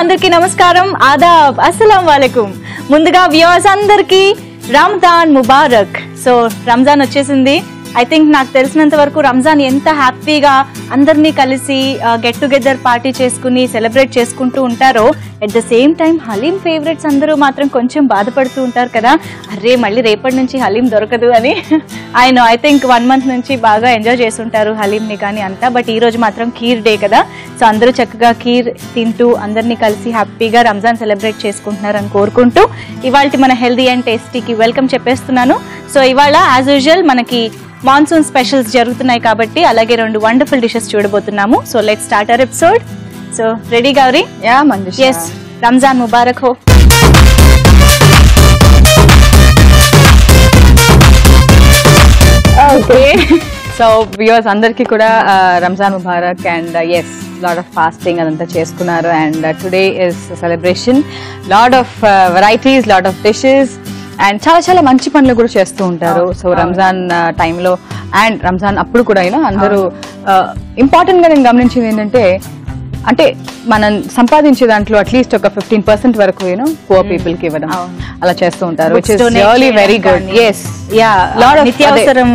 అందరికీ నమస్కారం, ఆదాబ్, అస్సలాం వాలేకుం. ముందుగా వ్యూవర్స్ అందరికీ రంజాన్ ముబారక్. సో రంజాన్ వచ్చేసింది. ఐ థింక్ నాకు తెలిసినంత వరకు రంజాన్ ఎంత హ్యాపీగా అందరినీ కలిసి గెట్ టుగెదర్ పార్టీ చేసుకుని సెలబ్రేట్ చేసుకుంటూ ఉంటారో, at the same time haleem favourites అందరూ మాత్రం కొంచెం బాధపడుతూ ఉంటారు కదా, అరే మళ్ళీ రేపటి నుంచి హలీం దొరకదు అని. ఐ థింక్ 1 month నుంచి బాగా ఎంజాయ్ చేస్తుంటారు హలీంని కానీ అంతా. బట్ ఈ రోజు మాత్రం ఖీర్ డే కదా, సో అందరూ చక్కగా ఖీర్ తింటూ అందరినీ కలిసి హ్యాపీగా రంజాన్ సెలబ్రేట్ చేసుకుంటున్నారని కోరుకుంటూ ఇవాళ మన హెల్దీ అండ్ టేస్టీకి వెల్కమ్ చెప్పేస్తున్నాను. సో ఇవాళ యాజ్ యూజువల్ మనకి మాన్సూన్ స్పెషల్స్ జరుగుతున్నాయి కాబట్టి అలాగే 2 వండర్ఫుల్ డిషెస్ చూడబోతున్నాము. So let's start our episode. So ready Gauri? Yeah Manjusha. yes, Ramzan ముబారక్ హో. ఓకే, సో వ్యూవర్స్ అందరికీ కూడా రంజాన్ ముబారక్ and as lot of fasting అదంతా చేసుకున్నారు. And today is celebration, lot of varieties, lot of dishes and చాలా చాలా మంచి పనులు కూడా చేస్తూ ఉంటారు. సో రంజాన్ టైంలో అండ్ రంజాన్ అప్పుడు కూడా అందరూ ఇంపార్టెంట్ గా నేను గమనించింది ఏంటంటే, అంటే మనం సంపాదించే దాంట్లో అట్లీస్ట్ ఒక 15% వరకు పూర్ పీపుల్ కి ఇవ్వడం అలా చేస్తూ ఉంటారు, which is really very good. Yes, yeah, నిత్యావసరం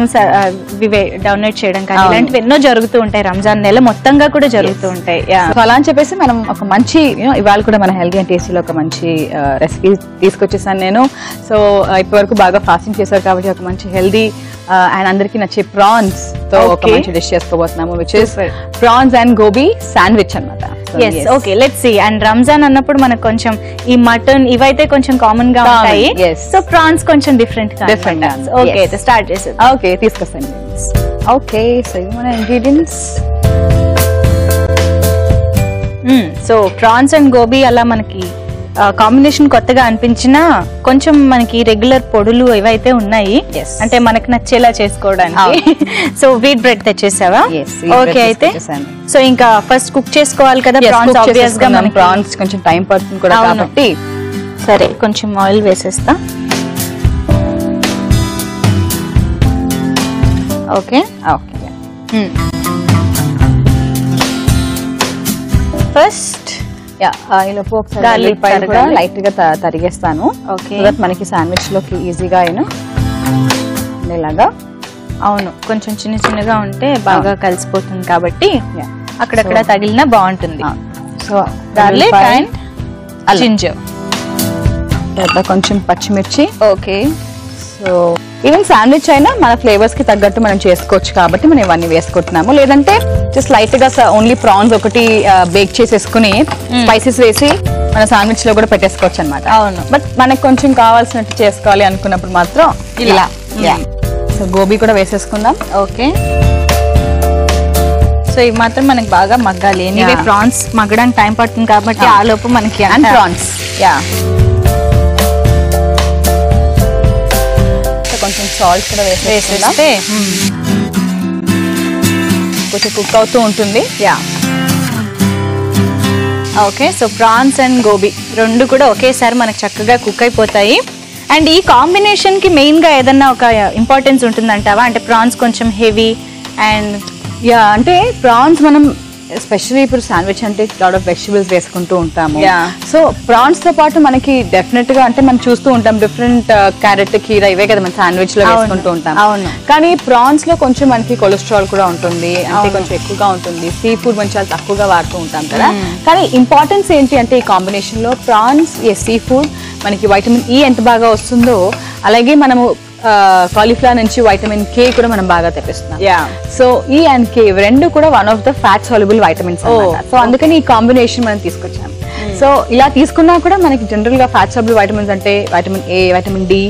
డొనేట్ చేయడం కానీ ఇలాంటివి ఎన్నో జరుగుతూ ఉంటాయి. రంజాన్ నెల మొత్తంగా కూడా జరుగుతూ ఉంటాయి. సో అలా అని చెప్పేసి మనం ఒక మంచి ఇవాళ కూడా మన హెల్దీ అండ్ టేస్టీలో ఒక మంచి రెసిపీ తీసుకొచ్చేసాను నేను. సో ఇప్పటి వరకు బాగా ఫాస్టింగ్ చేశారు కాబట్టి ఒక మంచి హెల్దీ అండ్ అందరికి నచ్చే ప్రాన్స్ తో ఒక మంచి డిష్ చేసుకోబోతున్నాము, which is prawns and gobi sandwich అన్నమాట. yes, okay, let's see. And Ramzan అన్నప్పుడు మనకు కొంచెం ఈ మటన్ ఇవైతే కొంచెం కామన్ గా ఉంటాయి. సో ప్రాన్స్ కొంచెం డిఫరెంట్ గా. ఓకే, స్టార్ట్ చేసేది. ఓకే, తీసుకొస్తాను. ఓకే, సో ఇవి మన ingredients. So prawns and gobi అలా మనకి కాంబినేషన్ కొత్తగా అనిపించినా కొంచెం మనకి రెగ్యులర్ పొడులు ఏవైతే ఉన్నాయి అంటే మనకు నచ్చేలా చేసుకోవడానికి. సో వీట్ బ్రెడ్ తెచ్చేసావా? ఓకే, అయితే సో ఇంకా ఫస్ట్ కుక్ చేసుకోవాలి కదా ప్రాన్స్. ఆబ్వియస్ గా మనకి ప్రాన్స్ కొంచెం టైం పడుతుంది కూడా కాబట్టి సరే కొంచెం ఆయిల్ వేసేస్తా. ఓకే ఓకే, ఫస్ట్ గార్లిక్ కూడా లైట్ గా తరిగేస్తాను. మనకి శాండ్విచ్ లోకి ఈజీగా ఇలాగా. అవును, కొంచెం చిన్న చిన్నగా ఉంటే బాగా కలిసిపోతుంది కాబట్టి అక్కడక్కడ తగిలినా బాగుంటుంది. సో గార్లిక్ అండ్ జింజర్, కొంచెం పచ్చిమిర్చి. ఓకే, సో ఈవెన్ శాండ్విచ్ అయినా మన ఫ్లేవర్స్ కి తగ్గట్టు మనం చేసుకోవచ్చు కాబట్టి మనం ఇవన్నీ వేసుకుంటున్నాము. లేదంటే జస్ట్ లైట్ గా ఓన్లీ ప్రాన్స్ ఒకటి బేక్ చేసేసుకుని స్పైసెస్ వేసి మన శాండ్విచ్ లో కూడా పెట్టేసుకోవచ్చు అనమాట. అవును, బట్ మనకు కొంచెం కావాల్సినట్టు చేసుకోవాలి అనుకున్నప్పుడు మాత్రం ఇలా. సో గోబీ కూడా వేసేసుకుందాం. ఓకే, సో ఇవి మాత్రం మనకి బాగా మగ్గాలి. ఎనీవే ప్రాన్స్ మగ్గడానికి టైం పడుతుంది కాబట్టి ఆ లోపు మనకి ప్రాన్స్ కొంచెం సాల్ట్ కూడా వేసేస్తే కొంచెం కుక్ అవుతూ ఉంటుంది. Okay, so prawns and gobi 2 కూడా ఒకేసారి మనకు చక్కగా కుక్ అయిపోతాయి. అండ్ ఈ కాంబినేషన్ కి మెయిన్ గా ఏదన్నా ఒక ఇంపార్టెన్స్ ఉంటుందంటావా? అంటే ప్రాన్స్ కొంచెం హెవీ అండ్ అంటే ప్రాన్స్ మనం ఎస్పెషల్లీ ఇప్పుడు శాండ్విచ్ అంటే లాట్ ఆఫ్ వెజిటబుల్స్ వేసుకుంటూ ఉంటాము. సో ప్రాన్స్ తో పాటు మనకి డెఫినెట్ గా అంటే మనం చూస్తూ ఉంటాం డిఫరెంట్ క్యారెట్, కీరా ఇవే కదా మనం శాండ్విచ్ లో వేసుకుంటూ ఉంటాం. కానీ ప్రాన్స్ లో కొంచెం మనకి కొలెస్ట్రాల్ కూడా ఉంటుంది, అంటే కొంచెం ఎక్కువగా ఉంటుంది. సీ ఫుడ్ మనం చాలా తక్కువగా వాడుతూ ఉంటాం కదా. కానీ ఇంపార్టెన్స్ ఏంటి అంటే ఈ కాంబినేషన్ లో ప్రాన్స్, సీ ఫుడ్ మనకి వైటమిన్ ఈ ఎంత బాగా వస్తుందో అలాగే మనము కాలీఫ్లవర్ నుంచి వైటమిన్ కే కూడా మనం బాగా తెప్పిస్తున్నాం. సో ఈ అండ్ కే 2 కూడా one of the fat soluble vitamins. So అందుకని ఈ కాంబినేషన్ మనం తీసుకొచ్చాం. సో ఇలా తీసుకున్నా కూడా మనకి జనరల్ గా ఫ్యాట్ సాల్యుబుల్ వైటమిన్స్ అంటే vitamin A, vitamin D,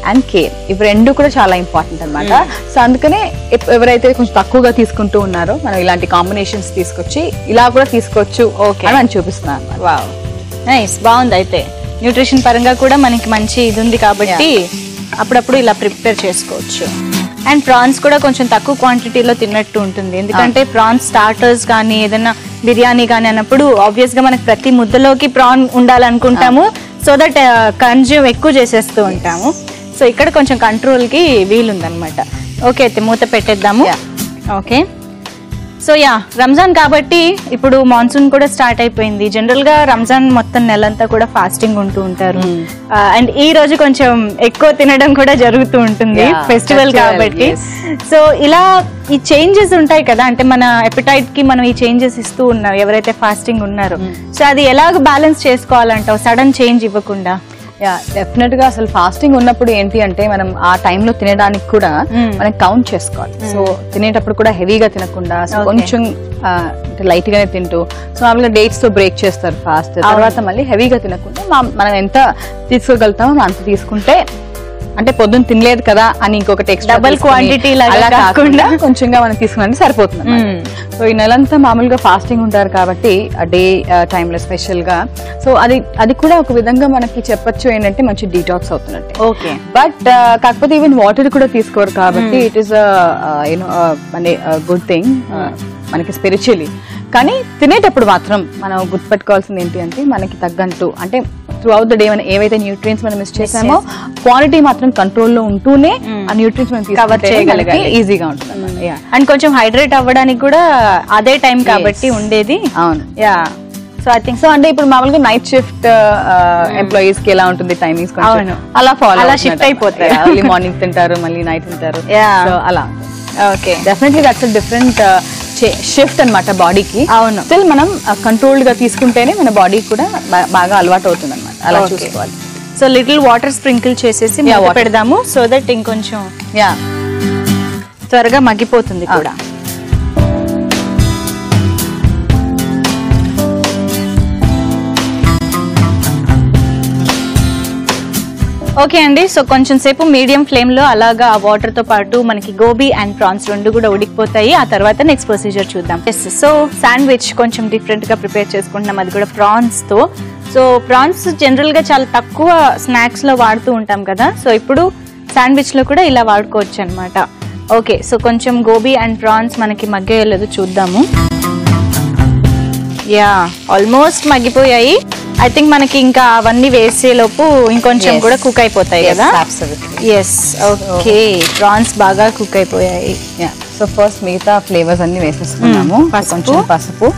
and K, ఇవి రెండు కూడా చాలా ఇంపార్టెంట్ అనమాట. సో అందుకనే ఎవరైతే కొంచెం తక్కువగా తీసుకుంటూ ఉన్నారో మనం ఇలాంటి కాంబినేషన్స్ తీసుకొచ్చి ఇలా కూడా తీసుకోవచ్చు అని మనం చూపిస్తున్నాను. వావ్, నైస్, బాగుంది. అయితే న్యూట్రిషన్ పరంగా కూడా మనకి మంచి ఇది ఉంది కాబట్టి అప్పుడప్పుడు ఇలా ప్రిపేర్ చేసుకోవచ్చు. అండ్ ప్రాన్స్ కూడా కొంచెం తక్కువ క్వాంటిటీలో తిన్నట్టు ఉంటుంది, ఎందుకంటే ప్రాన్స్ స్టార్టర్స్ కానీ ఏదైనా బిర్యానీ కానీ అన్నప్పుడు ఆబ్వియస్ గా మనకి ప్రతి ముద్దలోకి ప్రాన్ ఉండాలనుకుంటాము, సో దట్ కన్జ్యూమ్ ఎక్కువ చేసేస్తూ ఉంటాము. సో ఇక్కడ కొంచెం కంట్రోల్ కి వీలుందనమాట. ఓకే, అయితే మూత పెట్టేద్దాము. ఓకే, సో రంజాన్ కాబట్టి ఇప్పుడు మాన్సూన్ కూడా స్టార్ట్ అయిపోయింది. జనరల్ గా రంజాన్ మొత్తం నెలంతా కూడా ఫాస్టింగ్ ఉంటూ ఉంటారు. అండ్ ఈ రోజు కొంచెం ఎక్కువ తినడం కూడా జరుగుతూ ఉంటుంది ఫెస్టివల్ కాబట్టి. సో ఇలా ఈ చేంజెస్ ఉంటాయి కదా, అంటే మన ఎపిటైట్ కి మనం ఈ చేంజెస్ ఇస్తూ ఉన్నాం ఎవరైతే ఫాస్టింగ్ ఉన్నారో. సో అది ఎలాగ బ్యాలెన్స్ చేసుకోవాలంటావు సడన్ చేంజ్ ఇవ్వకుండా? డెఫినెట్ గా అసలు ఫాస్టింగ్ ఉన్నప్పుడు ఏంటి అంటే మనం ఆ టైంలో తినడానికి కూడా మనం కౌంట్ చేసుకోవాలి. సో తినేటప్పుడు కూడా హెవీగా తినకుండా కొంచెం లైట్ గానే తింటూ, సో మామూలుగా డేట్స్ తో బ్రేక్ చేస్తారు ఫాస్ట్. తర్వాత మళ్ళీ హెవీగా తినకుండా మనం ఎంత తీసుకోగలుగుతామో అంత తీసుకుంటే, అంటే పొద్దున్న తినలేదు కదా అని ఇంకొకటి ఎక్స్ట్రా డబుల్ క్వాంటిటీ అలా కాకుండా కొంచెంగా మనం తీసుకున్నది సరిపోతుంది. సో ఈ నెలంతా మామూలుగా ఫాస్టింగ్ ఉంటారు కాబట్టి ఆ డే టైంలో స్పెషల్ గా, సో అది కూడా ఒక విధంగా మనకి చెప్పొచ్చు ఏంటంటే మంచి డీటాక్స్ అవుతున్నట్టు. ఓకే, బట్ కాకపోతే ఈవెన్ వాటర్ కూడా తీసుకోరు కాబట్టి ఇట్ ఈస్ అంటే గుడ్ థింగ్ మనకి స్పిరిచువల్లీ. కానీ తినేటప్పుడు మాత్రం మనం గుర్తుపెట్టుకోవాల్సింది ఏంటి అంటే మనకి తగ్గంటూ, అంటే త్రూ అవుట్ ద డే మనం ఏవైతే న్యూట్రియన్స్ మనం మిస్ చేసామో క్వాంటిటీ మాత్రం కంట్రోల్లో ఉంటూనే ఆ న్యూట్రియన్స్ మనం కవర్ చేయగలిగాలి, ఈజీగా ఉంటుంది అన్నమాట. అండ్ కొంచెం హైడ్రేట్ అవ్వడానికి కూడా అదే టైం కాబట్టి ఉండేది. అవును, సో ఐ థింక్ సో అంటే ఇప్పుడు మామూలుగా నైట్ షిఫ్ట్ ఎంప్లాయీస్ కి ఎలా ఉంటుంది టైమింగ్స్, అలా ఫాలో అలా షిఫ్ట్ అయిపోతారు. ఎర్లీ మార్నింగ్ తింటారు, మళ్ళీ నైట్ తింటారు, సో అలా. Okay, definitely that's different shift అనమాట బాడీకి. అవును, స్టిల్ మనం కంట్రోల్డ్ గా తీసుకుంటేనే మన బాడీ కూడా బాగా అలవాటు అవుతుంది అనమాట. అలా చూసుకోవాలి. సో లిటిల్ వాటర్ స్ప్రింకిల్ చేసేసి పెడదాము, సో దట్ ఇంకొంచెం త్వరగా మగ్గిపోతుంది కూడా. ఓకే అండి, సో కొంచెం సేపు మీడియం ఫ్లేమ్ లో అలాగా ఆ వాటర్ తో పాటు మనకి గోబీ అండ్ ప్రాన్స్ రెండు కూడా ఉడికిపోతాయి. ఆ తర్వాత నెక్స్ట్ ప్రొసీజర్ చూద్దాం. సో శాండ్విచ్ కొంచెం డిఫరెంట్ గా ప్రిపేర్ చేసుకుంటున్నాం, అది కూడా ప్రాన్స్ తో. సో ప్రాన్స్ జనరల్ గా చాలా తక్కువ స్నాక్స్ లో వాడుతూ ఉంటాం కదా, సో ఇప్పుడు శాండ్విచ్ లో కూడా ఇలా వాడుకోవచ్చు అనమాట. ఓకే, సో కొంచెం గోబీ అండ్ ప్రాన్స్ మనకి మగ్గేయలేదు చూద్దాము. ఆల్మోస్ట్ మగ్గిపోయాయి. ఐ థింక్ మనకి ఇంకా అవన్నీ వేసేలోపు ఇంకొంచెం కూడా కుక్ అయిపోతాయి కదా. ఎస్, ఓకే, ప్రాన్స్ బాగా కుక్ అయిపోయాయి. సో ఫస్ట్ మిగతా ఫ్లేవర్స్ అన్ని వేసేసుకున్నాము. కొంచెం పసుపు,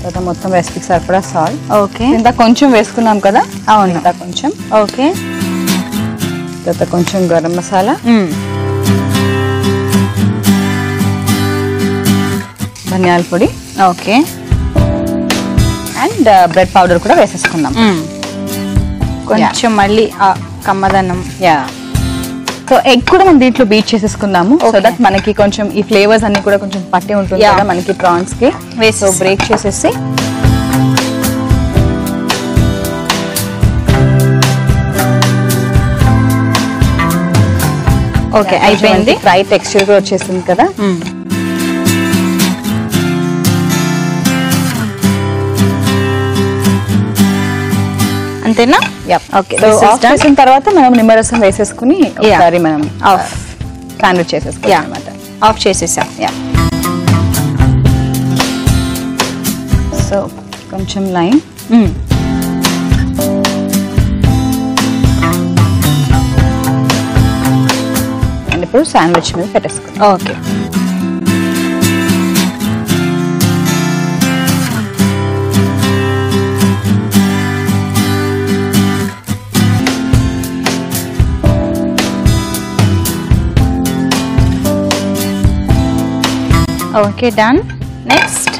తర్వాత మొత్తం రెసిపీకి సరిపడా సాల్ట్. ఓకే, ఇంత కొంచెం వేసుకున్నాం కదా. అవును, ఇంత కొంచెం. ఓకే, తర్వాత కొంచెం గరం మసాలా, ధనియాల పొడి, ఓకే, అండ్ బ్రెడ్ పౌడర్ కూడా వేసేసుకున్నాం. కొంచెం మళ్ళీ కమ్మదనం. సో ఎగ్ కూడా మనం దీంట్లో బీట్ చేసేసుకుందాము, సో దట్ మనకి కొంచెం ఈ ఫ్లేవర్స్ అన్ని కూడా కొంచెం పట్టి ఉంటుంది కదా మనకి ప్రాన్స్ కి. సో బ్రేక్ చేసేసి ఓకే అయిపోయింది. ఫ్రై టెక్స్చర్ కూడా వచ్చేసింది కదా. అంతేనా? ఓకే, ఆఫ్ చేసిన తర్వాత మనం నిమ్మరసం వేసేసుకుని ఒకసారి మనం శాండ్విచ్ చేసేసుకోవాలి అన్నమాట. ఆఫ్ చేసేసాం. సో కొంచెం లైమ్, అండ్ ఇప్పుడు శాండ్విచ్ మీద పెట్టేసుకుందాం. Okay, okay, done. నెక్స్ట్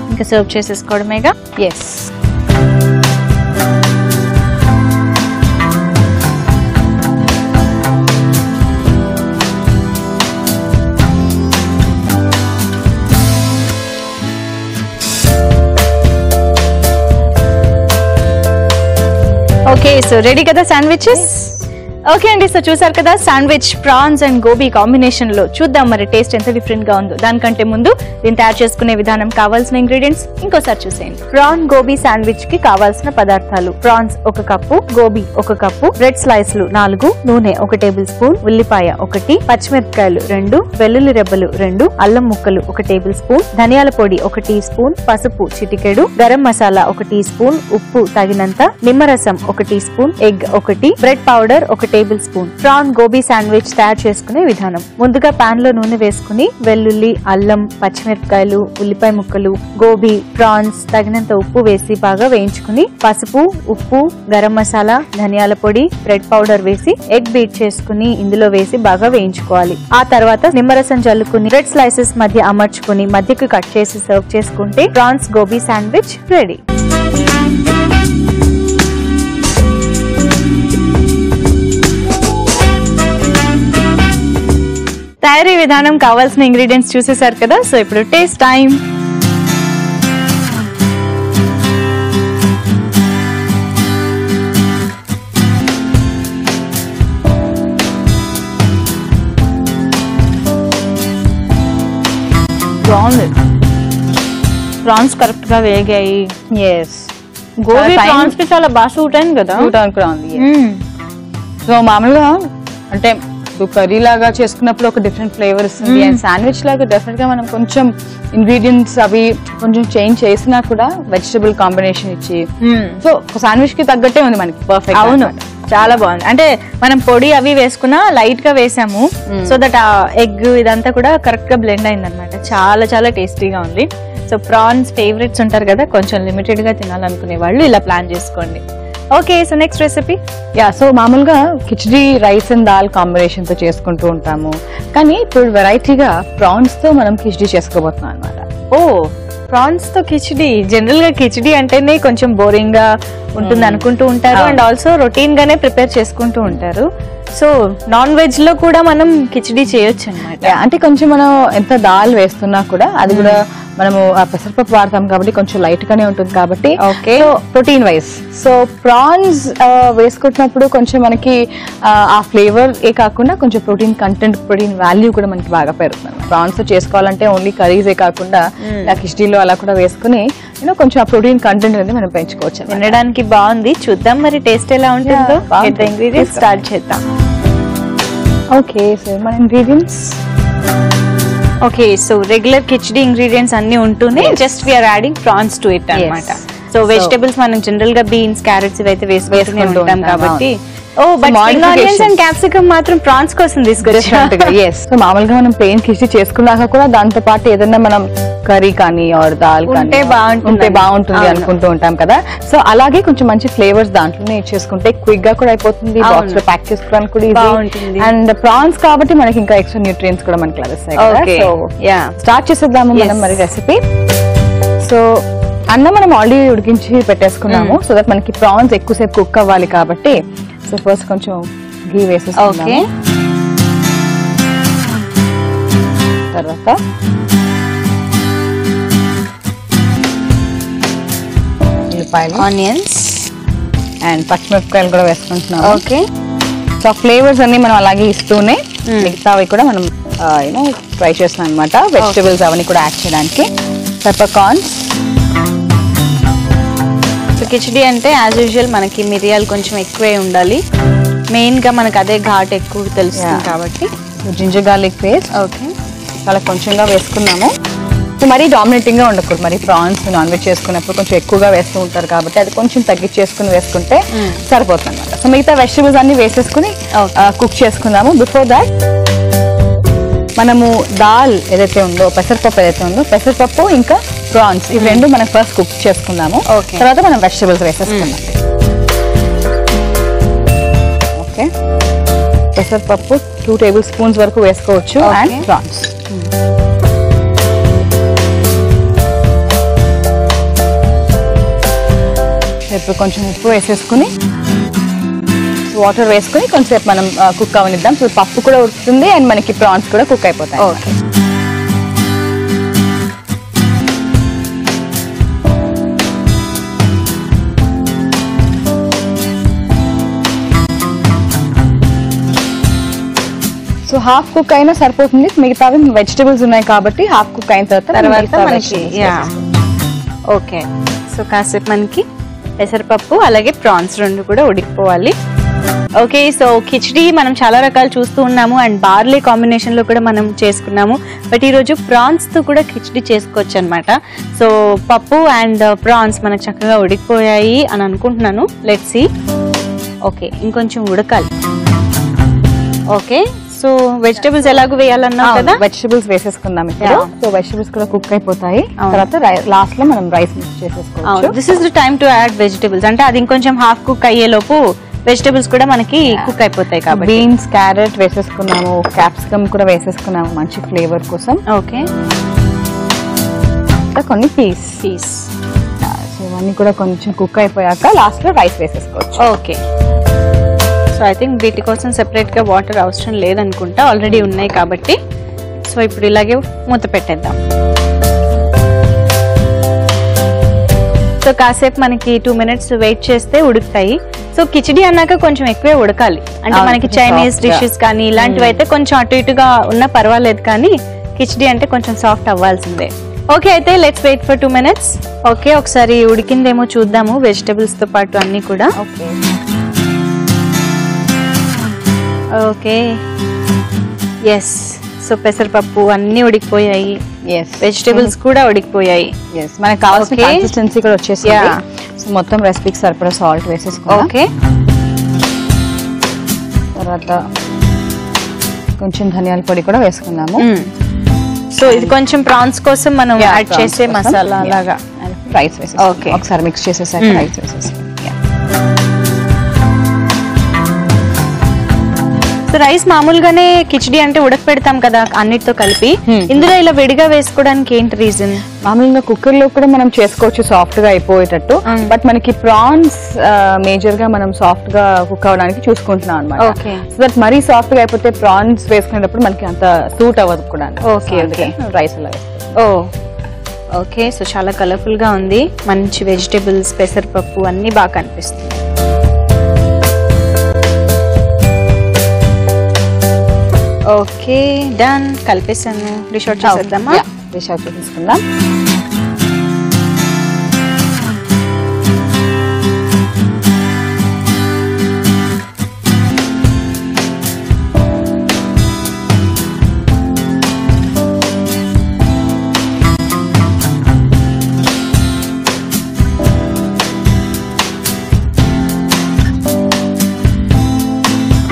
ఇంకా సర్వ్ చేసేసుకోవడమేగా. ఎస్, ఓకే సో రెడీ కదా శాండ్విచెస్ ఓకే అండి సో చూసారు కదా sandwich prawns and gobi combination లో చూద్దాం మరి టేస్ట్ ఎంత డిఫరెంట్ గా ఉందో దానికంటే ముందు దీన్ని తయారు చేసుకునే విధానం కావాల్సిన ఇంగ్రీడియంట్స్ ఇంకోసారి చూసేయండి ప్రాన్ గోబీ శాండ్విచ్ కి కావాల్సిన పదార్థాలు prawns 1 cup gobi 1 cup bread స్లైస్లు 4 నూనె 1 టేబుల్ స్పూన్ ఉల్లిపాయ 1 పచ్చిమిరపకాయలు 2 వెల్లుల్లి రెబ్బలు 2 అల్లం ముక్కలు 1 టేబుల్ స్పూన్ ధనియాల పొడి 1 టీ స్పూన్ పసుపు చిటికెడు గరం మసాలా 1 టీ స్పూన్ ఉప్పు తగినంత నిమ్మరసం 1 teaspoon egg 1 bread powder 1 tablespoon prawn gobi sandwich తయారు చేసుకునే విధానం ముందుగా పాన్ లో నూనె వేసుకుని వెల్లుల్లి అల్లం పచ్చిమిరపకాయలు ఉల్లిపాయ ముక్కలు గోబీ ప్రాన్స్ తగినంత ఉప్పు వేసి బాగా వేయించుకుని పసుపు ఉప్పు గరం మసాలా ధనియాల పొడి బ్రెడ్ పౌడర్ వేసి ఎగ్ బీట్ చేసుకుని ఇందులో వేసి బాగా వేయించుకోవాలి ఆ తర్వాత నిమ్మరసం జల్లుకుని బ్రెడ్ స్లైసెస్ మధ్య అమర్చుకుని మధ్యకు కట్ చేసి సర్వ్ చేసుకుంటే ప్రాన్స్ గోబీ శాండ్విచ్ రెడీ తయారీ విధానం కావాల్సిన ఇంగ్రీడియంట్స్ చూసేసారు కదా సో ఇప్పుడు టేస్ట్ టైం ప్రాన్స్ కరెక్ట్ గా వేగాయి గోబీ ప్రాన్స్ కి చాలా బాగా సూట్ అయింది కదా సో మామూలుగా అంటే కర్రీ లాగా చేసుకున్నప్పుడు ఒక డిఫరెంట్ ఫ్లేవర్ వస్తుంది అండ్ శాండ్విచ్ లాగా డెఫినెట్ గా మనం కొంచెం ఇంగ్రీడియంట్స్ అవి కొంచెం చేంజ్ చేసినా కూడా వెజిటబుల్ కాంబినేషన్ ఇచ్చి సో శాండ్విచ్ కి తగ్గట్టే ఉంది మనకి పర్ఫెక్ట్ అవును చాలా బాగుంది అంటే మనం పొడి అవి వేసుకున్నా లైట్ గా వేసాము సో దట్ ఆ ఎగ్ ఇదంతా కూడా కరెక్ట్ గా బ్లెండ్ అయింది అనమాట చాలా చాలా టేస్టీగా ఉంది సో ప్రాన్స్ ఫేవరెట్స్ ఉంటారు కదా కొంచెం లిమిటెడ్ గా తినాలనుకునే వాళ్ళు ఇలా ప్లాన్ చేసుకోండి okay so next recipe so మామూలుగా khichdi rice and dal combination తో చేసుకుంటూ ఉంటాము కానీ ఇప్పుడు వెరైటీగా ప్రాన్స్ తో మనం కిచడీ చేసుకోబోతున్నాం అనమాట ప్రాన్స్ తో కిచడీ జనరల్ గా కిచడీ అంటేనే కొంచెం బోరింగ్ గా ఉంటుంది అనుకుంటూ ఉంటారు అండ్ ఆల్సో రొటీన్ గానే ప్రిపేర్ చేసుకుంటూ ఉంటారు సో నాన్ వెజ్ లో కూడా మనం కిచడీ చేయొచ్చు అనమాట అంటే కొంచెం మనం ఎంత దాల్ వేస్తున్నా కూడా అది కూడా మనము పెసరపప్పు వాడతాం కాబట్టి కొంచెం లైట్ గానే ఉంటుంది కాబట్టి ప్రోటీన్ వైజ్ సో ప్రాన్స్ వేసుకుంటున్నప్పుడు కొంచెం మనకి ఆ ఫ్లేవర్ ఏ కాకుండా కొంచెం ప్రోటీన్ కంటెంట్ ప్రోటీన్ వాల్యూ కూడా మనకి బాగా పెరుగుతుంది ప్రాన్స్ చేసుకోవాలంటే ఓన్లీ కర్రీసే కాకుండా కిచడీలో అలా కూడా వేసుకుని కొంచెం ఆ ప్రోటీన్ కంటెంట్ అనేది మనం పెంచుకోవచ్చు వినడానికి బాగుంది చూద్దాం మరి టేస్ట్ ఎలా ఉంటుందో ఇంగ్రీడియంట్స్ స్టార్ట్ చేద్దాం ఓకే సో మన ingredients okay so regular khichdi ingredients అన్ని ఉంటూనే just we are adding prawns to it అన్నమాట సో వెజిటబుల్స్ మనం జనరల్ గా బీన్స్ క్యారెట్స్ ఇవైతే వేసుకుంటూ ఉంటాం కాబట్టి ఆనియన్స్ అండ్ క్యాప్సికమ్ మాత్రం ప్రాన్స్ కోసం తీసుకొచ్చాం సో మామూలుగా మనం ప్లెయిన్ కిచడీ చేసుకున్నాక కూడా దాంతో పాటు ఏదైనా మనం కర్రీ కానీ ఆర్ దాల్ కానీ ఉంటే బాగుంటుంది అనుకుంటూ ఉంటాం కదా సో అలాగే కొంచెం మంచి ఫ్లేవర్స్ దాంట్లోనే చేసుకుంటే క్విక్ గా కూడా అయిపోతుంది బాక్స్ లో ప్యాక్ చేసుకోవడానికి కూడా ఈజీ అండ్ ప్రాన్స్ కాబట్టి మనకి ఇంకా ఎక్స్ట్రా న్యూట్రియన్స్ కూడా మనకి లభిస్తాయి కదా సో స్టార్ట్ చేసేద్దాము మనం మరి రెసిపీ సో అన్నం మనం ఆల్రెడీ ఉడికించి పెట్టేసుకున్నాము సో దట్ మనకి ప్రాన్స్ ఎక్కువసేపు కుక్ అవ్వాలి కాబట్టి సో ఫస్ట్ కొంచెం గీ వేసేసుకున్నాము తర్వాత ఉల్లిపాయలు ఆనియన్స్ అండ్ పచ్చిమిరపకాయలు కూడా వేసుకుంటున్నాము ఓకే సో ఫ్లేవర్స్ అన్ని మనం అలాగే ఇస్తూనే మిగతావి కూడా మనం ట్రై చేస్తున్నాం అనమాట వెజిటబుల్స్ అవన్నీ కూడా యాడ్ చేయడానికి పెప్పర్కార్న్స్ సో కిచడీ అంటే యాజ్ యూజువల్ మనకి మిరియాలు కొంచెం ఎక్కువే ఉండాలి మెయిన్ గా మనకి అదే ఘాట్ ఎక్కువ తెలుస్తుంది కాబట్టి జింజర్ గార్లిక్ పేస్ట్ ఓకే చాలా కొంచెంగా వేసుకున్నాము సో మరీ డామినేటింగ్ గా ఉండకూడదు మరి ప్రాన్స్ నాన్ వెజ్ చేసుకున్నప్పుడు కొంచెం ఎక్కువగా వేస్తూ ఉంటారు కాబట్టి అది కొంచెం తగ్గించేసుకుని వేసుకుంటే సరిపోతుంది అనమాట సో మిగతా వెజిటబుల్స్ అన్ని వేసేసుకుని కుక్ చేసుకుందాము బిఫోర్ దాట్ మనము దాల్ ఏదైతే ఉందో పెసరపప్పు ఏదైతే ఉందో పెసరపప్పు ఇంకా ప్రాన్స్ ఇవి రెండు మనం ఫస్ట్ కుక్ చేసుకుందాము తర్వాత మనం వెజిటబుల్స్ వేసేసుకుందాం ఓకే పెసరపప్పు 2 టేబుల్ స్పూన్స్ వరకు వేసుకోవచ్చు అండ్ ప్రాన్స్ ఇప్పుడు కొంచెం ఉప్పు వేసేసుకుని వాటర్ వేసుకుని కొంచెంసేపు మనం కుక్ అవనిద్దాం సో పప్పు కూడా ఉడుకుతుంది అండ్ మనకి ప్రాన్స్ కూడా కుక్ అయిపోతాయి ఓకే సో హాఫ్ కుక్ అయినా సరిపోతుంది, మిగతావి వెజిటబుల్స్ ఉన్నాయి కాబట్టి హాఫ్ కుక్ అయిన తర్వాత మనకి ఓకే. సో కాసేపు మనకి పెసరపప్పు అలాగే ప్రాన్స్ రెండు కూడా ఉడికిపోవాలి. ఓకే, సో కిచిడి మనం చాలా రకాలు చూస్తూ ఉన్నాము అండ్ బార్లీ కాంబినేషన్ లో కూడా మనం చేసుకున్నాము. బట్ ఈరోజు ప్రాన్స్ తో కూడా కిచిడి చేసుకోవచ్చు అనమాట. సో పప్పు అండ్ ప్రాన్స్ మనకు చక్కగా ఉడికిపోయాయి అని అనుకుంటున్నాను. Let's see. ఓకే, ఇంకొంచెం ఉడకాలి. ఓకే, సో వెజిటబుల్స్ ఎలాగో వేయాలన్నావు కదా, వెజిటబుల్స్ వేసేసుకుందాం ఇప్పుడు. సో వెజిటబుల్స్ కూడా కుక్ అయిపోతాయి. తర్వాత లాస్ట్ లో మనం రైస్ మిక్స్ చేసేసుకోవచ్చు. This is the time to add vegetables. అంటే అది ఇంకొంచెం హాఫ్ కుక్ అయ్యేలోపు వెజిటబుల్స్ కూడా మనకి కుక్ అయిపోతాయి కాబట్టి. బీన్స్, క్యారెట్ వేసేసుకున్నాము, క్యాప్సికమ్ కూడా వేసేసుకున్నాము మంచి ఫ్లేవర్ కోసం. ఓకే, కొన్ని పీస్. సో ఇవన్నీ కూడా కొంచెం కుక్ అయిపోయాక లాస్ట్ లో రైస్ వేసేసుకోవచ్చు. ఓకే, సో ఐ థింక్ వీటి కోసం సెపరేట్ గా వాటర్ అవసరం లేదనుకుంటా, ఆల్రెడీ ఉన్నాయి కాబట్టి. సో ఇప్పుడు ఇలాగే మూత పెట్టేద్దాం. సో కాసేపు మనకి 2 minutes వెయిట్ చేస్తే ఉడుకుతాయి. సో కిచిడి అన్నాక కొంచెం ఎక్కువే ఉడకాలి. అంటే మనకి చైనీస్ డిషెస్ కానీ ఇలాంటివి అయితే కొంచెం అటు ఇటుగా ఉన్నా పర్వాలేదు, కానీ కిచిడి అంటే కొంచెం సాఫ్ట్ అవ్వాల్సిందే. ఓకే, అయితే let's wait for 2 minutes. Okay, ఒకసారి ఉడికిందేమో చూద్దాము వెజిటబుల్స్ తో పాటు అన్ని కూడా. Okay, yes. సో పెసరపప్పు అన్ని ఉడికిపోయాయి, వెజిటబుల్స్ కూడా ఉడికిపోయాయి. మనకు కావాల్సిన కన్సిస్టెన్సీ కూడా వచ్చేసింది. సో మొత్తం రెసిపీకి సరిపడా సాల్ట్ వేసేసుకున్నాం. ఓకే, తర్వాత కొంచెం ధనియాల పొడి కూడా వేసుకున్నాము. సో ఇది కొంచెం ప్రాన్స్ కోసం మనం యాడ్ చేసే మసాలా లాగా. రైస్ వేసేసి ఒకసారి మిక్స్ చేసేసాక రైస్ వేసేసి. సో రైస్ మామూలుగానే కిచిడి అంటే ఉడక పెడతాం కదా అన్నిటితో కలిపి, ఇందులో ఇలా విడిగా వేసుకోవడానికి ఏంటి రీజన్? మామూలుగా కుక్కర్ లో కూడా మనం చేసుకోవచ్చు సాఫ్ట్ గా అయిపోయేటట్టు, బట్ మనకి ప్రాన్స్ మేజర్ గా మనం సాఫ్ట్ గా కుక్ అవడానికి చూసుకుంటున్నాం అనమాట. సో దట్ మరీ సాఫ్ట్ గా అయిపోతే ప్రాన్స్ వేసుకునేటప్పుడు మనకి అంత సూట్ అవ్వదు కూడా. రైస్ అలా ఓకే, సో చాలా కలర్ఫుల్ గా ఉంది. మంచి వెజిటేబుల్స్, పెసరపప్పు అన్ని బాగా కనిపిస్తుంది. Okay, done. కలిపేసాను. డిష్ అవుట్ చేసేద్దామా? డిష్ అవుట్ చేసుకుందాం.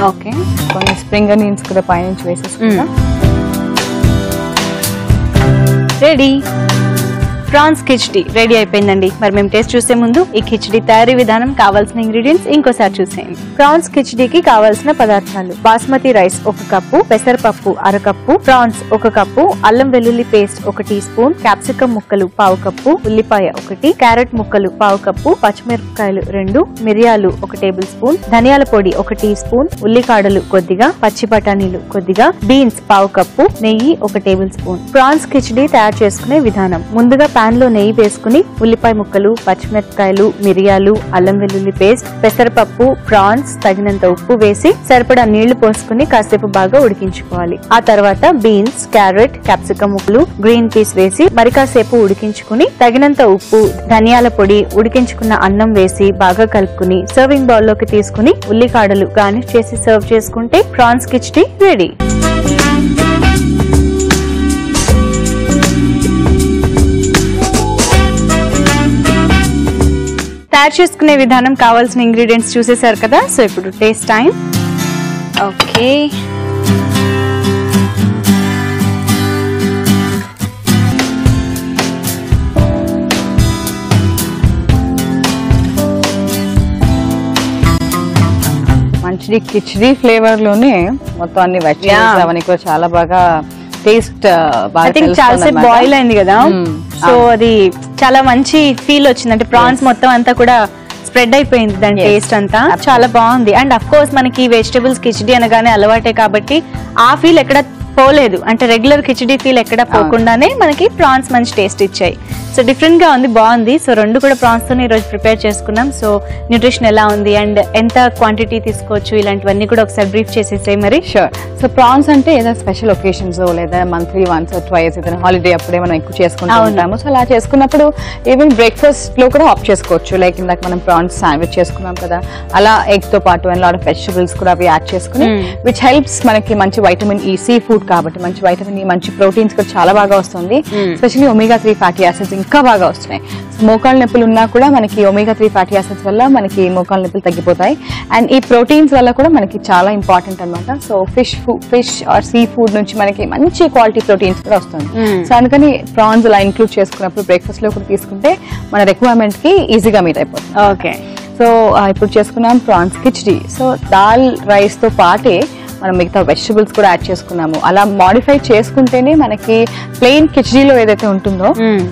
ఓకే, కొన్ని స్ప్రింగ్ ఆనియన్స్ కూడా పైనుంచి వేసేసుకుందాం. రెడీ. ప్రాన్స్ కిచిడి రెడీ అయిపోయిందండి. మరి మేము టేస్ట్ చూసే ముందు ఈ కిచిడి తయారీ విధానం, కావాల్సిన ఇంగ్రీడియంట్స్ ఇంకోసారి చూసేయండి. ప్రాన్స్ కిచిడికి కావాల్సిన పదార్థాలు: బాస్మతి రైస్ 1 కప్పు, పెసరపప్పు 1/2 కప్పు, ప్రాన్స్ 1 కప్పు, అల్లం వెల్లుల్లి పేస్ట్ 1 టీ స్పూన్, క్యాప్సికమ్ ముక్కలు 1/4 కప్పు, ఉల్లిపాయ 1, క్యారెట్ ముక్కలు 1/4 కప్పు, పచ్చిమిరపకాయలు 2, మిరియాలు 1 టేబుల్ స్పూన్, ధనియాల పొడి 1 టీ స్పూన్, ఉల్లికాడలు కొద్దిగా, పచ్చి బఠానీలు కొద్దిగా, బీన్స్ 1/4 కప్పు, నెయ్యి 1 టేబుల్ స్పూన్. ప్రాన్స్ కిచిడి తయారు చేసుకునే విధానం: ముందుగా పాన్ లో నెయ్యి వేసుకుని ఉల్లిపాయ ముక్కలు, పచ్చిమిరపకాయలు, మిరియాలు, అల్లం వెల్లుల్లి పేస్ట్, పెసరపప్పు, ప్రాన్స్, తగినంత ఉప్పు వేసి సరిపడా నీళ్లు పోసుకుని కాసేపు బాగా ఉడికించుకోవాలి. ఆ తర్వాత బీన్స్, క్యారెట్, క్యాప్సికమ్ ముక్కలు, గ్రీన్ పీస్ వేసి మరి కాసేపు ఉడికించుకుని తగినంత ఉప్పు, ధనియాల పొడి, ఉడికించుకున్న అన్నం వేసి బాగా కలుపుకుని సర్వింగ్ బౌల్ లోకి తీసుకుని ఉల్లికాడలు గార్నిష్ చేసి సర్వ్ చేసుకుంటే ప్రాన్స్ కిచిడి రెడీ. తయారు చేసుకునే విధానం, కావాల్సిన ఇంగ్రీడియంట్స్ చూసేసారు కదా. సో ఇప్పుడు టేస్ట్ టైం. ఓకే, మంచి కిచిడి ఫ్లేవర్ లోనే మొత్తం అన్ని వెజిటబుల్స్ అవన్నీ కూడా చాలా బాగా టేస్ట్ చాలాసేపు బాయిల్ అయింది కదా. సో అది చాలా మంచి ఫీల్ వచ్చింది. అంటే ప్రాన్స్ మొత్తం అంతా కూడా స్ప్రెడ్ అయిపోయింది దాని టేస్ట్ అంతా. చాలా బాగుంది. అండ్ అఫ్ కోర్స్ మనకి వెజిటబుల్స్ కిచిడి అనగానే అలవాటే కాబట్టి ఆ ఫీల్ ఎక్కడ పోలేదు. అంటే రెగ్యులర్ కిచిడి ఫీల్ ఎక్కడ పోకుండానే మనకి ప్రాన్స్ మంచి టేస్ట్ ఇచ్చాయి. సో డిఫరెంట్ గా ఉంది, బాగుంది. సో రెండు కూడా ప్రాన్స్ తోనే ఈరోజు ప్రిపేర్ చేసుకున్నాం. సో న్యూట్రిషన్ ఎలా ఉంది అండ్ ఎంత క్వాంటిటీ తీసుకోవచ్చు ఇలాంటివన్నీ కూడా ఒకసారి బ్రీఫ్ చేసేసాయి మరి. షూర్. సో ప్రాన్స్ అంటే ఏదైనా స్పెషల్ ఒకేషన్స్ లేదా మంత్లీ వన్స్ ట్వైస్ ఏదైనా హాలిడే అప్పుడే మనం ఎక్కువ చేసుకుంటూ ఉంటాము. సో అలా చేసుకున్నప్పుడు ఈవెన్ బ్రేక్ఫాస్ట్ లో కూడా ఆప్ట్ చేసుకోవచ్చు. లైక్ ఇందాక మనం ప్రాన్స్ శాండ్విచ్ చేసుకున్నాం కదా, అలా ఎగ్ తో పాటు అండ్ లాట్ ఆఫ్ వెజిటబుల్స్ కూడా అవి యాడ్ చేసుకుని విచ్ హెల్ప్స్ మనకి మంచి వైటమిన్ ఈ, సీ ఫుడ్ కాబట్టి మంచి వైటమిన్ ఈ, మంచి ప్రోటీన్స్ కూడా చాలా బాగా వస్తుంది. ఎస్పెషల్లీ ఒమేగా 3 ఫ్యాటీ యాసిడ్స్ ఇంకా బాగా వస్తున్నాయి. మోకాళ్ళ నొప్పులు ఉన్నా కూడా మనకి ఒమేగా 3 ఫ్యాటీ యాసిడ్స్ వల్ల మనకి మోకాళ్ళ నొప్పులు తగ్గిపోతాయి. అండ్ ఈ ప్రోటీన్స్ వల్ల కూడా మనకి చాలా ఇంపార్టెంట్ అనమాట. So fish or seafood నుంచి మనకి మంచి క్వాలిటీ ప్రోటీన్స్ కూడా వస్తుంది. సో అందుకని ప్రాన్స్ అలా ఇంక్లూడ్ చేసుకున్నప్పుడు బ్రేక్ఫాస్ట్ లో కూడా తీసుకుంటే మన రిక్వైర్మెంట్ కి ఈజీగా మీట్ అయిపోతుంది. ఓకే. సో ఇప్పుడు చేసుకున్నాం prawns khichdi. So dal rice తో పాటే మనం మిగతా వెజిటబుల్స్ కూడా యాడ్ చేసుకున్నాము. అలా మాడిఫై చేసుకుంటేనే మనకి ప్లెయిన్ కిచిడీలో ఏదైతే ఉంటుందో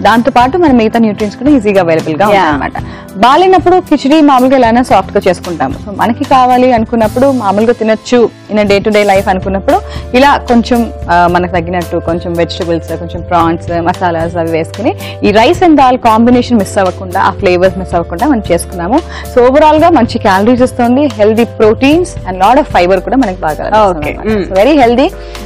దాంతో పాటు మనం మిగతా న్యూట్రియన్స్ కూడా ఈజీగా అవైలబుల్ గా ఉంటాయి అనమాట. బాగాలేనప్పుడు కిచిడీ మామూలుగా ఎలానే సాఫ్ట్ గా చేసుకుంటాము. సో మనకి కావాలి అనుకున్నప్పుడు మామూలుగా తినొచ్చు in day to day life అనుకున్నప్పుడు ఇలా కొంచెం మనకు తగ్గినట్టు కొంచెం వెజిటబుల్స్, కొంచెం ప్రాన్స్, మసాలాస్ అవి వేసుకుని ఈ rice and dal combination miss అవ్వకుండా, ఆ ఫ్లేవర్స్ మిస్ అవ్వకుండా మనం చేసుకున్నాము. సో ఓవరాల్ గా మంచి క్యాలరీస్ ఇస్తుంది, healthy proteins and lot of fibre కూడా మనకి బాగా వెరీ హెల్దీ.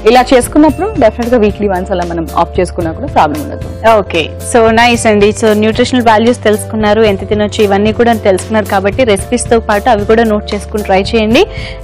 ఇలా చేసుకున్నప్పుడు డెఫినెట్ గా వీక్లీ వన్స్ అలా మనం ఆఫ్ చేసుకున్నా కూడా ప్రాబ్లం ఉండదు. ఓకే. సో నైస్ అండి. సో న్యూట్రిషనల్ వాల్యూస్ తెలుసుకున్నారు, ఎంత తినొచ్చు ఇవన్నీ కూడా తెలుసుకున్నారు కాబట్టి రెసిపీస్ తో పాటు అవి కూడా నోట్ చేసుకుని ట్రై చేయండి.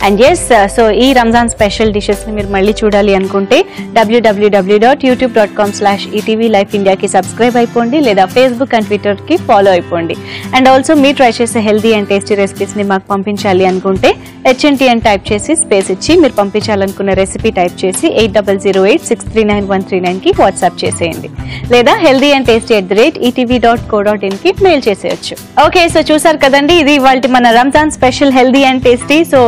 అండ్ ఎస్, సో ఈ రంజాన్ స్పెషల్ డిషెస్ ని మీరు మళ్ళీ చూడాలి అనుకుంటే www.youtube.com/etvlifeindia కి సబ్స్క్రైబ్ అయిపోండి, లేదా ఫేస్బుక్ అండ్ ట్విట్టర్ కి ఫాలో అయిపోండి. అండ్ ఆల్సో మీరు ట్రై చేసే హెల్దీ అండ్ టేస్టీ రెసిపీస్ ని మాకు పంపించాలి అనుకుంటే HNT అని టైప్ చేసి స్పేస్ ఇచ్చి మీరు పంపించాలనుకున్న రెసిపీ టైప్ చేసి 8008639139 కి వాట్సాప్ చేసేయండి, లేదా healthy and tasty@etv.co.in కి మెయిల్ చేసేయచ్చు. ఓకే. సో చూసారు కదండి, ఇది ఇవాళ మన Ramzan special healthy and tasty. So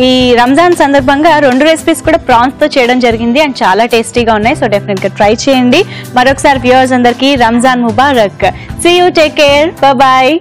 ఈ రంజాన్ సందర్భంగా రెండు రెసిపీస్ కూడా ప్రాన్స్ తో చేయడం జరిగింది అండ్ చాలా టేస్టీగా ఉన్నాయి. సో డెఫినెట్ గా ట్రై చేయండి. మరొకసారి వ్యూవర్స్ అందరికి రంజాన్ ముబారక్. See you, take care, bye.